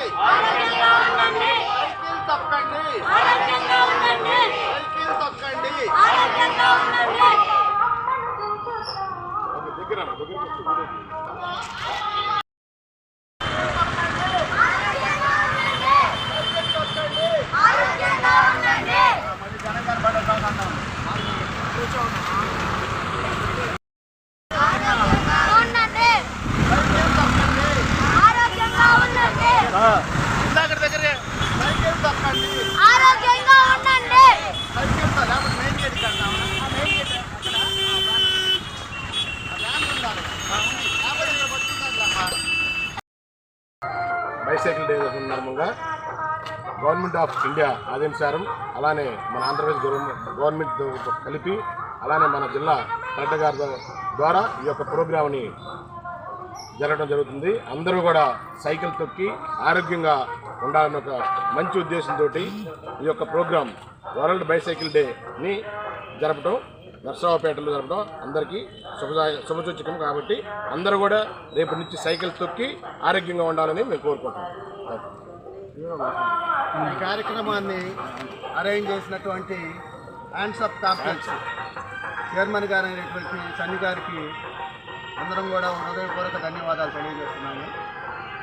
Cycle తొక్కండి, cycle తొక్కండి. Bicycle day సందర్భంగా గవర్నమెంట్ ఆఫ్ ఇండియా ఆదేశానుసారం అలానే మన ఆంధ్రప్రదేశ్ గవర్నమెంట్ కలిపి అలానే మన జిల్లా కలెక్టర్ గారి ద్వారా ఈ యొక్క ప్రోగ్రామ్ని జరగడం జరుగుతుంది. అందరూ కూడా సైకిల్ తొక్కి ఆరోగ్యంగా ఉండాలన్న ఒక మంచి ఉద్దేశంతో ఈ యొక్క ప్రోగ్రాం వరల్డ్ బైసైకిల్ డేని జరపడం, నర్సరావుపేటలో జరపడం అందరికీ శుభసూచకం. కాబట్టి అందరూ కూడా రేపటి నుంచి సైకిల్ తొక్కి ఆరోగ్యంగా ఉండాలని మేము కోరుకుంటున్నాం. ఈ కార్యక్రమాన్ని అరేంజ్ చేసినటువంటి హ్యాండ్స్ అప్ కాంప్లెక్స్ చైర్మన్ గారు అయినటువంటి సన్ని గారికి అందరం కూడా హృదయపూర్వక ధన్యవాదాలు తెలియజేస్తున్నాము.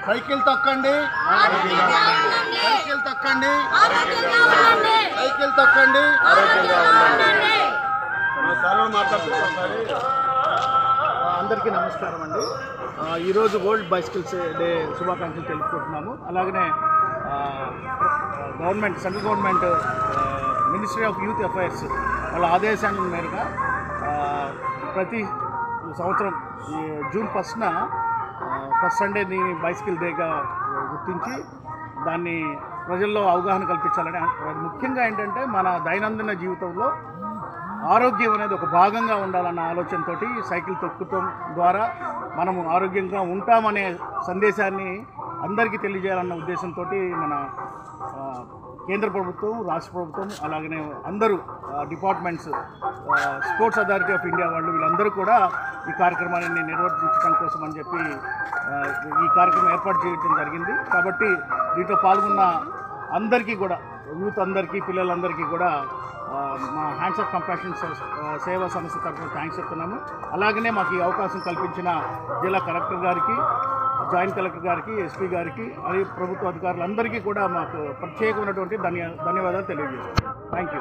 సైకిల్ తొక్కండి, సైకిల్ తొక్కండి, సైకిల్ తొక్కండి. అందరికీ నమస్కారం అండి. ఈరోజు వరల్డ్ బైసికల్స్ డే శుభాకాంక్షలు తెలుపుకుంటున్నాము. అలాగనే central government ministry of youth affairs వాళ్ళ ఆదేశాల మేరకు ప్రతి సంవత్సరం జూన్ 1న ఫస్ట్ సండేని బైసికల్ డేగా గుర్తించి దాన్ని ప్రజల్లో అవగాహన కల్పించాలని, ముఖ్యంగా ఏంటంటే మన దైనందిన జీవితంలో ఆరోగ్యం అనేది ఒక భాగంగా ఉండాలన్న ఆలోచనతో సైకిల్ తొక్కడం ద్వారా మనము ఆరోగ్యంగా ఉంటామనే సందేశాన్ని అందరికీ తెలియజేయాలన్న ఉద్దేశంతో మన కేంద్ర ప్రభుత్వం, రాష్ట్ర ప్రభుత్వం, అలాగనే అందరూ departments, sports authority of India వాళ్ళు వీళ్ళందరూ కూడా ఈ కార్యక్రమాన్ని నిర్వర్తించడం కోసం అని చెప్పి ఈ కార్యక్రమం ఏర్పాటు చేయడం జరిగింది. కాబట్టి దీంట్లో పాల్గొన్న అందరికీ కూడా, యూత్ అందరికీ, పిల్లలందరికీ కూడా మా హ్యాండ్స్ ఆఫ్ కంపాషన్ సేవా సంస్థ తరఫున థ్యాంక్స్ చెప్తున్నాము. అలాగనే మాకు ఈ అవకాశం కల్పించిన జిల్లా కలెక్టర్ గారికి, జాయింట్ కలెక్టర్ గారికి, ఎస్పీ గారికి, అలాగే ప్రభుత్వ అధికారులందరికీ కూడా మాకు ప్రత్యేకమైనటువంటి ధన్యవాదాలు తెలియజేస్తున్నాం. Thank you.